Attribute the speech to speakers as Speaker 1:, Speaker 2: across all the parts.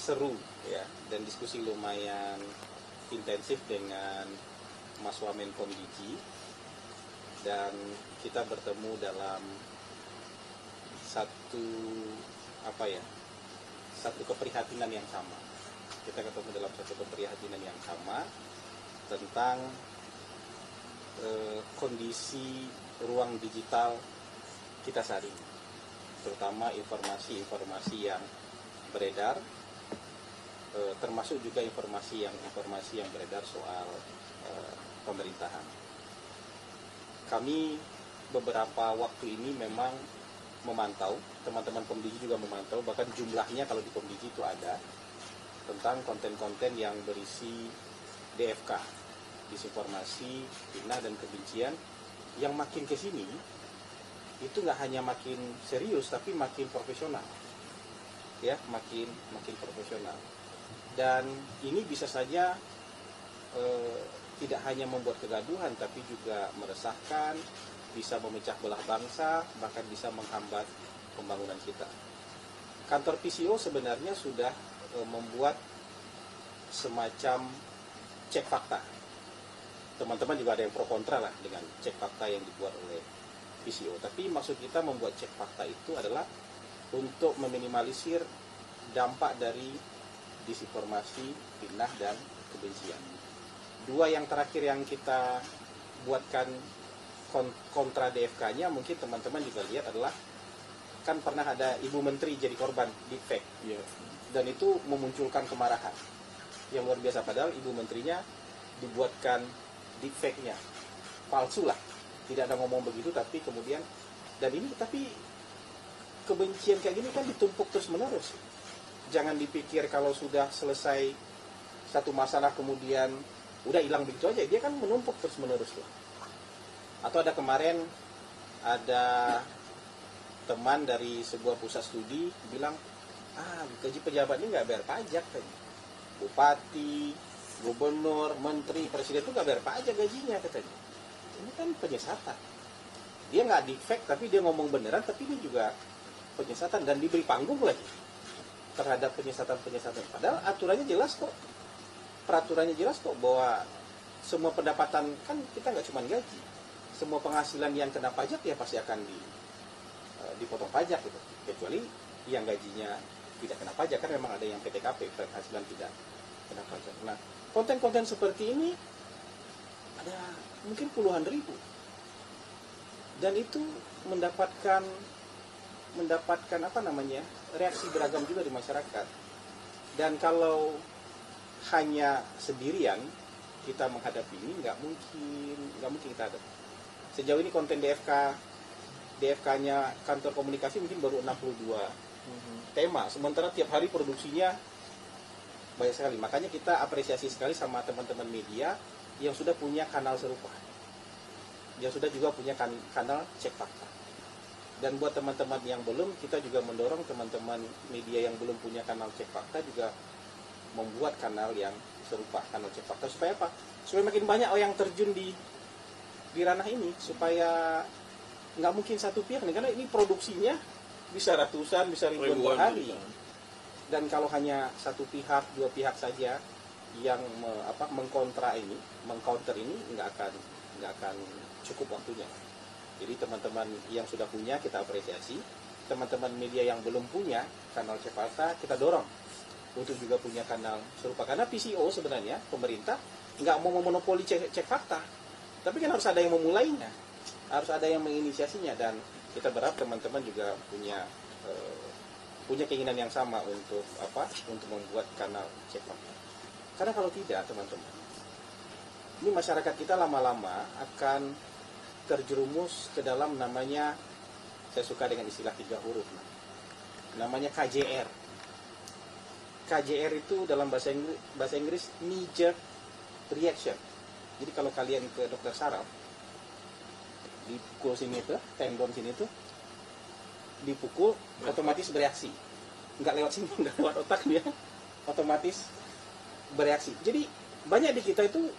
Speaker 1: seru ya, dan diskusi lumayan intensif dengan Mas Wamenkom Digi, dan kita bertemu dalam satu keprihatinan yang sama. Kita ketemu dalam satu keprihatinan yang sama tentang kondisi ruang digital kita saat ini, terutama informasi-informasi yang beredar, termasuk juga informasi yang beredar soal pemerintahan. Kami beberapa waktu ini memang memantau, teman-teman Komdigi juga memantau, bahkan jumlahnya kalau di Komdigi itu ada, tentang konten-konten yang berisi DFK, disinformasi, fitnah dan kebencian, yang makin ke sini itu nggak hanya makin serius tapi makin profesional, ya, makin profesional. Dan ini bisa saja tidak hanya membuat kegaduhan tapi juga meresahkan, bisa memecah belah bangsa, bahkan bisa menghambat pembangunan kita. Kantor PCO sebenarnya sudah membuat semacam cek fakta. Teman-teman juga ada yang pro kontra lah dengan cek fakta yang dibuat oleh PCO. Tapi maksud kita membuat cek fakta itu adalah untuk meminimalisir dampak dari disinformasi, fitnah, dan kebencian. Dua yang terakhir yang kita buatkan kontra DFK-nya, mungkin teman-teman juga lihat, adalah kan pernah ada Ibu Menteri jadi korban deepfake, dan itu memunculkan kemarahan yang luar biasa. Padahal Ibu Menterinya dibuatkan deepfake-nya palsu lah, tidak ada ngomong begitu, tapi kemudian, dan ini tapi kebencian kayak gini kan ditumpuk terus menerus. Jangan dipikir kalau sudah selesai satu masalah kemudian udah hilang begitu aja, dia kan menumpuk terus menerus tuh. Atau ada kemarin ada teman dari sebuah pusat studi bilang, gaji pejabat ini nggak bayar pajak katanya. Bupati, gubernur, menteri, presiden itu nggak bayar pajak gajinya katanya. Ini kan penyesatan. Dia nggak deepfake tapi dia ngomong beneran, tapi ini juga penyesatan dan diberi panggung lagi terhadap penyesatan-penyesatan. Padahal aturannya jelas kok. Peraturannya jelas kok bahwa semua pendapatan, kan kita nggak cuma gaji. Semua penghasilan yang kena pajak ya pasti akan dipotong pajak gitu. Kecuali yang gajinya tidak kena pajak, kan memang ada yang PTKP, penghasilan tidak kena pajak. Nah, konten-konten seperti ini ada mungkin puluhan ribu. Dan itu mendapatkan reaksi beragam juga di masyarakat. Dan kalau hanya sendirian kita menghadapi ini, nggak mungkin kita hadapi. Sejauh ini konten DFK-nya kantor komunikasi mungkin baru 62 tema, sementara tiap hari produksinya banyak sekali. Makanya kita apresiasi sekali sama teman-teman media yang sudah punya kanal serupa, yang sudah juga punya kanal cek fakta. Dan buat teman-teman yang belum, kita juga mendorong teman-teman media yang belum punya kanal cek fakta juga membuat kanal yang serupa, kanal cek fakta. Supaya apa? Supaya makin banyak orang yang terjun di ranah ini, supaya nggak mungkin satu pihak nih, karena ini produksinya bisa ratusan, bisa ribuan per hari. Dan kalau hanya satu pihak, dua pihak saja yang mengcounter ini, nggak akan cukup waktunya. Jadi teman-teman yang sudah punya kita apresiasi, teman-teman media yang belum punya kanal cek fakta kita dorong untuk juga punya kanal serupa. Karena PCO sebenarnya, pemerintah nggak mau memonopoli cek fakta, tapi kan harus ada yang memulainya, harus ada yang menginisiasinya. Dan kita berharap teman-teman juga punya keinginan yang sama untuk membuat kanal cek fakta. Karena kalau tidak, teman-teman, ini masyarakat kita lama-lama akan terjerumus ke dalam namanya, saya suka dengan istilah 3 huruf, namanya KJR. KJR itu dalam bahasa Inggris knee-jerk reaction. Jadi kalau kalian ke dokter saraf, dipukul sini tuh, tendon sini tuh, dipukul, otomatis bereaksi. Nggak lewat sini, nggak lewat otak, dia otomatis bereaksi. Jadi banyak di kita itu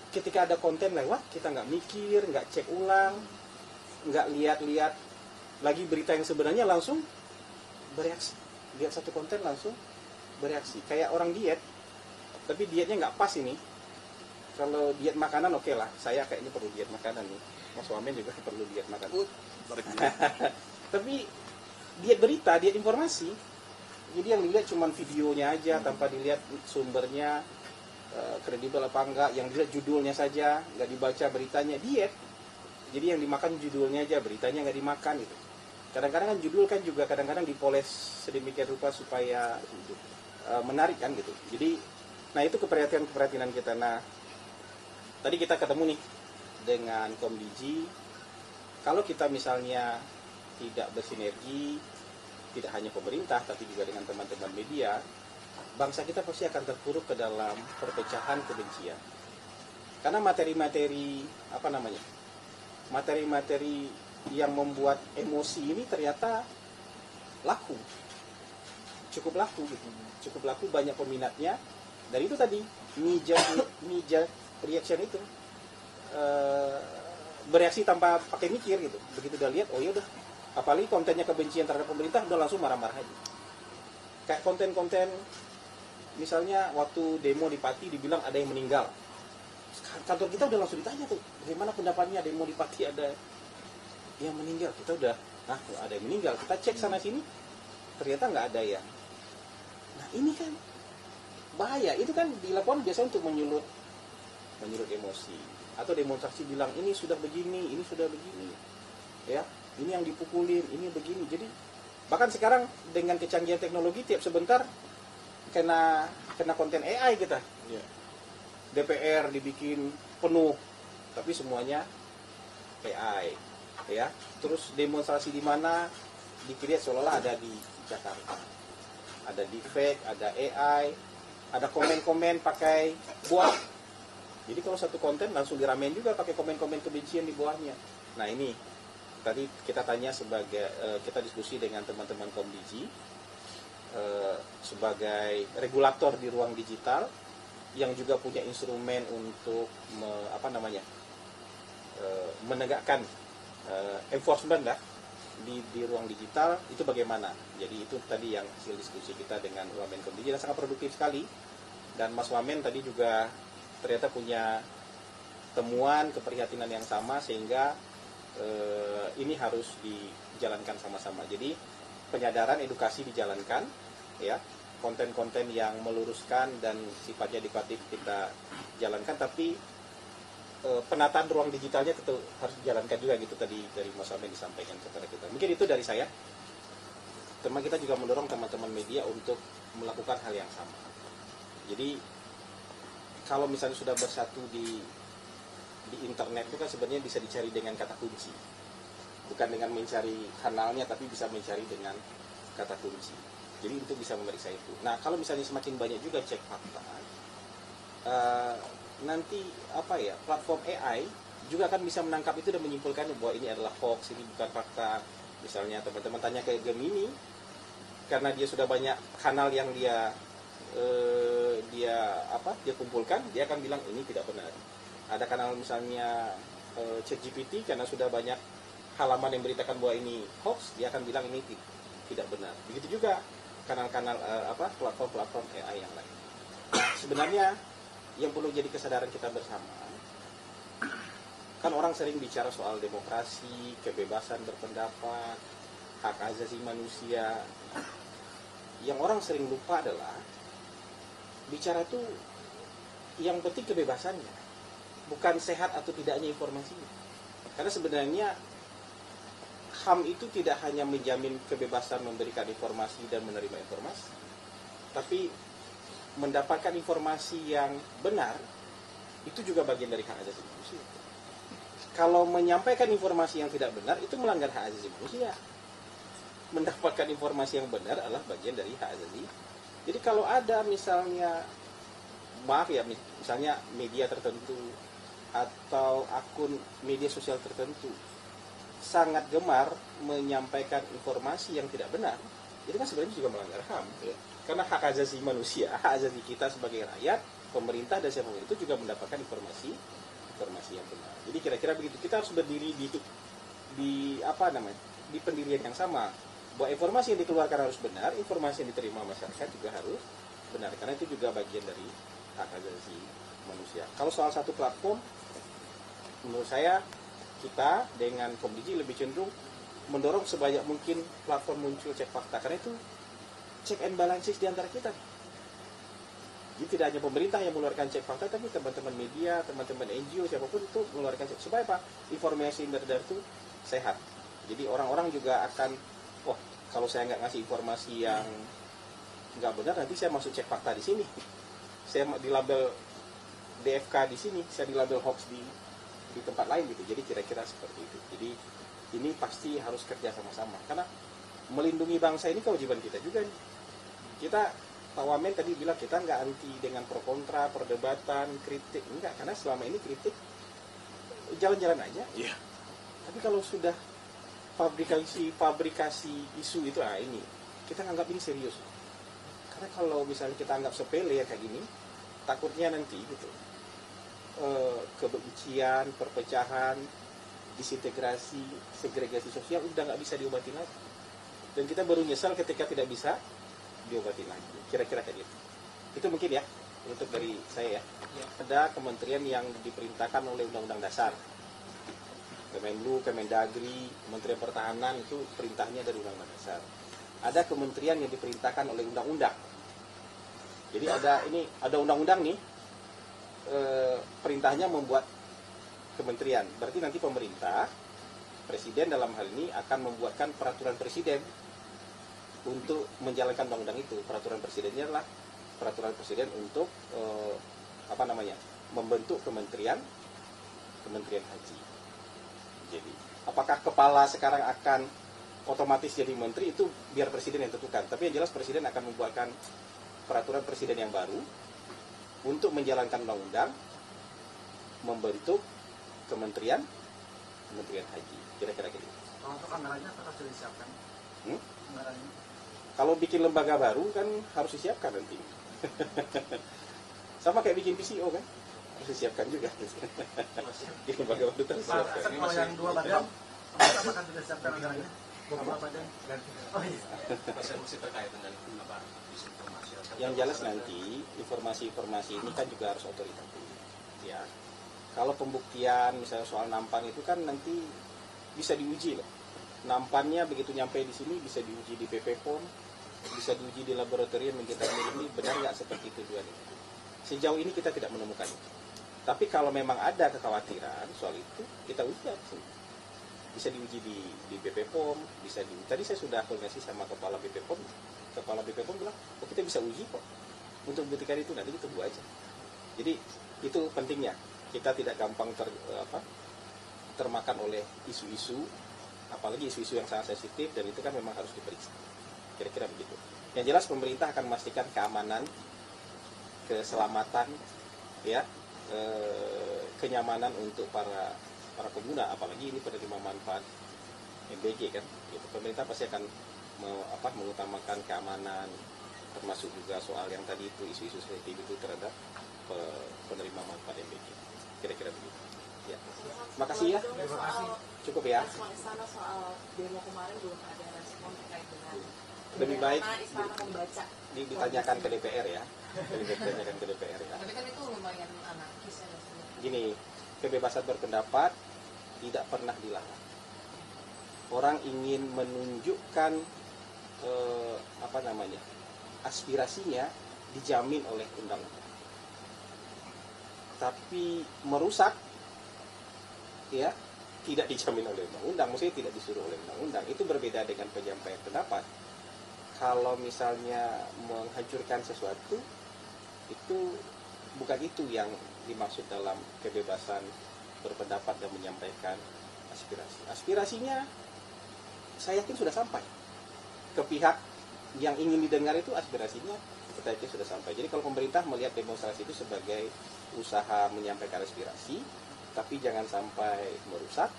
Speaker 1: ketika ada konten lewat, kita nggak mikir, nggak cek ulang, nggak lihat-lihat lagi berita yang sebenarnya, langsung bereaksi. Lihat satu konten langsung bereaksi. Kayak orang diet, tapi dietnya nggak pas ini. Kalau diet makanan oke lah, saya kayaknya perlu diet makanan nih. Mas Wamen juga perlu diet makanan. Tapi diet berita, diet informasi, jadi yang dilihat cuma videonya aja tanpa dilihat sumbernya kredibel apa enggak, yang dilihat judulnya saja, nggak dibaca beritanya. Diet, jadi yang dimakan judulnya aja, beritanya nggak dimakan gitu. Kadang-kadang kan judul kan juga kadang-kadang dipoles sedemikian rupa supaya menarik kan gitu. Jadi, nah itu keprihatinan kita. Nah, tadi kita ketemu nih dengan Komdigi. Kalau kita misalnya tidak bersinergi, tidak hanya pemerintah tapi juga dengan teman-teman media, bangsa kita pasti akan terpuruk ke dalam perpecahan kebencian. Karena materi-materi materi-materi yang membuat emosi ini ternyata laku, cukup laku gitu, cukup laku, banyak peminatnya. Dari itu tadi knee-jerk reaction itu, bereaksi tanpa pakai mikir gitu. Begitu udah lihat, oh ya udah, apalagi kontennya kebencian terhadap pemerintah, udah langsung marah-marah aja. Kayak konten-konten misalnya waktu demo di Pati dibilang ada yang meninggal, kantor kita udah langsung ditanya tuh, bagaimana pendapatnya demo di Pati ada yang meninggal. Kita udah, nah ada yang meninggal, kita cek sana sini, ternyata nggak ada yang. Nah ini kan bahaya. Itu kan dilakukan biasa untuk menyulut emosi, atau demonstrasi bilang ini sudah begini, ini sudah begini, ya ini yang dipukulin, ini begini. Jadi bahkan sekarang dengan kecanggihan teknologi, tiap sebentar kena konten AI kita. DPR dibikin penuh, tapi semuanya AI, ya. Terus demonstrasi di mana dikira seolah-olah ada di Jakarta, ada deepfake, ada AI, ada komen-komen pakai bot. Jadi kalau satu konten langsung diramein juga pakai komen-komen kebencian di bawahnya. Nah ini tadi kita tanya kita diskusi dengan teman-teman Komdigi sebagai regulator di ruang digital yang juga punya instrumen untuk menegakkan enforcement lah di ruang digital itu bagaimana. Jadi itu tadi yang hasil diskusi kita dengan Wamen Komdigi, dan sangat produktif sekali. Dan Mas Wamen tadi juga ternyata punya temuan keprihatinan yang sama, sehingga ini harus dijalankan sama-sama. Jadi penyadaran, edukasi dijalankan, ya, konten-konten yang meluruskan dan sifatnya edukatif kita jalankan, tapi penataan ruang digitalnya tetap harus dijalankan juga gitu. Tadi dari Mas Wamen disampaikan kepada kita. Mungkin itu dari saya. Teman kita juga mendorong teman-teman media untuk melakukan hal yang sama. Jadi kalau misalnya sudah bersatu di internet itu kan sebenarnya bisa dicari dengan kata kunci, bukan dengan mencari kanalnya, tapi bisa mencari dengan kata kunci. Jadi untuk bisa memeriksa itu. Nah kalau misalnya semakin banyak juga cek fakta, nanti platform AI juga akan bisa menangkap itu dan menyimpulkan bahwa ini adalah hoax, ini bukan fakta. Misalnya teman-teman tanya ke Gemini, karena dia sudah banyak kanal yang dia kumpulkan, dia akan bilang ini tidak benar. Ada kanal misalnya ChatGPT, karena sudah banyak halaman yang beritakan bahwa ini hoax, dia akan bilang ini tidak benar. Begitu juga kanal-kanal platform-platform AI yang lain. Sebenarnya yang perlu jadi kesadaran kita bersama, kan orang sering bicara soal demokrasi, kebebasan berpendapat, hak asasi manusia. Yang orang sering lupa adalah bicara itu yang penting kebebasannya, bukan sehat atau tidaknya informasinya. Karena sebenarnya HAM itu tidak hanya menjamin kebebasan memberikan informasi dan menerima informasi, tapi mendapatkan informasi yang benar itu juga bagian dari hak asasi manusia. Kalau menyampaikan informasi yang tidak benar itu melanggar hak asasi manusia. Mendapatkan informasi yang benar adalah bagian dari hak asasi. Jadi kalau ada misalnya misalnya media tertentu atau akun media sosial tertentu sangat gemar menyampaikan informasi yang tidak benar, itu kan sebenarnya juga melanggar HAM, ya. Karena hak asasi manusia, hak asasi kita sebagai rakyat, pemerintah dan siapapun itu juga mendapatkan informasi yang benar. Jadi kira-kira begitu. Kita harus berdiri di pendirian yang sama, bahwa informasi yang dikeluarkan harus benar, informasi yang diterima masyarakat juga harus benar, karena itu juga bagian dari hak asasi manusia. Kalau soal satu platform, menurut saya kita dengan Komdigi lebih cenderung mendorong sebanyak mungkin platform muncul cek fakta, karena itu check and balances di antara kita. Jadi tidak hanya pemerintah yang mengeluarkan cek fakta, tapi teman-teman media, teman-teman NGO, siapapun itu mengeluarkan cek. Supaya apa? Informasi yang beredar itu sehat. Jadi orang-orang juga akan, oh kalau saya nggak ngasih informasi yang nggak benar, nanti saya masuk cek fakta di sini. Saya di label DFK di sini, saya di label hoax di tempat lain gitu. Jadi kira-kira seperti itu. Jadi ini pasti harus kerja sama-sama. Karena melindungi bangsa ini kewajiban kita juga nih. Kita, Pak Wamen tadi bilang kita nggak anti dengan pro kontra, perdebatan, kritik. Enggak, karena selama ini kritik jalan-jalan aja.
Speaker 2: Iya.
Speaker 1: Tapi kalau sudah fabrikasi isu itu, ini kita anggap ini serius. Karena kalau misalnya kita anggap sepele ya kayak gini, takutnya nanti gitu kebencian, perpecahan, disintegrasi, segregasi sosial udah nggak bisa diobati lagi. Dan kita baru nyesal ketika tidak bisa diobati lagi. Kira-kira kayak gitu. Itu mungkin ya untuk dari saya ya. Ada kementerian yang diperintahkan oleh Undang-Undang Dasar. Kemenlu, Kemendagri, Kementerian Pertahanan itu perintahnya dari Undang-Undang Dasar. Ada kementerian yang diperintahkan oleh undang-undang. Jadi ada undang-undang nih, perintahnya membuat kementerian. Berarti nanti pemerintah, presiden dalam hal ini akan membuatkan peraturan presiden untuk menjalankan undang-undang itu. Peraturan presidennya adalah peraturan presiden untuk membentuk kementerian haji. Jadi, apakah kepala sekarang akan otomatis jadi menteri, itu biar presiden yang tentukan. Tapi yang jelas presiden akan membuatkan peraturan presiden yang baru untuk menjalankan undang-undang, membentuk kementerian haji. Kira-kira gitu.
Speaker 3: Kalau untuk anggarannya apakah sudah disiapkan? Anggarannya?
Speaker 1: Kalau bikin lembaga baru kan harus disiapkan nanti. Sama kayak bikin PCO kan, harus disiapkan juga. Bikin lembaga baru harus disiapkan.
Speaker 3: Kalau yang dua badan, apakah sudah disiapkan anggarannya? Dua badan? Oh iya.
Speaker 2: Masih terkait dengan apa? Disinformasi.
Speaker 1: Yang jelas nanti informasi ini kan juga harus otoritatif. Ya. Kalau pembuktian misalnya soal nampang itu kan nanti bisa diuji loh. Nampannya begitu nyampe di sini bisa diuji di PP POM, bisa diuji di laboratorium yang kita miliki, benar nggak seperti tujuan itu. Sejauh ini kita tidak menemukan itu. Tapi kalau memang ada kekhawatiran soal itu, kita uji langsung. Bisa diuji di BP POM, bisa diuji. Tadi saya sudah koordinasi sama kepala BP POM. Kepala BP POM bilang, oh kita bisa uji kok. Untuk membuktikan itu nanti kita tunggu aja. Jadi itu pentingnya. Kita tidak gampang termakan oleh isu-isu, apalagi isu-isu yang sangat sensitif, dan itu kan memang harus diperiksa. Kira-kira begitu. Yang jelas pemerintah akan memastikan keamanan, keselamatan, ya, kenyamanan untuk para pengguna, apalagi ini penerima manfaat MBG kan. Gitu. Pemerintah pasti akan mengutamakan keamanan, termasuk juga soal yang tadi itu isu-isu sensitif itu terhadap penerima manfaat MBG. Kira-kira begitu. Ya. Makasih ya.
Speaker 3: Terima kasih.
Speaker 1: Cukup ya.
Speaker 4: Respon istana soal demo kemarin belum ada respon terkait dengan
Speaker 1: Lebih baik
Speaker 4: istana membaca.
Speaker 1: ditanyakan ke DPR ya. Ditanyakan ke DPR ya.
Speaker 4: Tapi kan itu lumayan anarkis ya.
Speaker 1: Gini, kebebasan berpendapat tidak pernah dilarang. Orang ingin menunjukkan aspirasinya dijamin oleh undang-undang. Tapi merusak ya tidak dijamin oleh undang-undang, maksudnya tidak disuruh oleh undang-undang. Itu berbeda dengan penyampaian pendapat. Kalau misalnya menghancurkan sesuatu, itu bukan itu yang dimaksud dalam kebebasan berpendapat dan menyampaikan aspirasi. Aspirasinya saya yakin sudah sampai ke pihak yang ingin didengar, itu aspirasinya kita yakin sudah sampai. Jadi kalau pemerintah melihat demonstrasi itu sebagai usaha menyampaikan aspirasi, tapi jangan sampai merusak,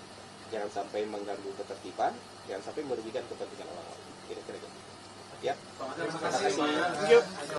Speaker 1: jangan sampai mengganggu ketertiban, jangan sampai merugikan kepentingan orang lain. Kira-kira gitu. Ya.
Speaker 3: Terima
Speaker 1: Terima kasih.
Speaker 3: kasih.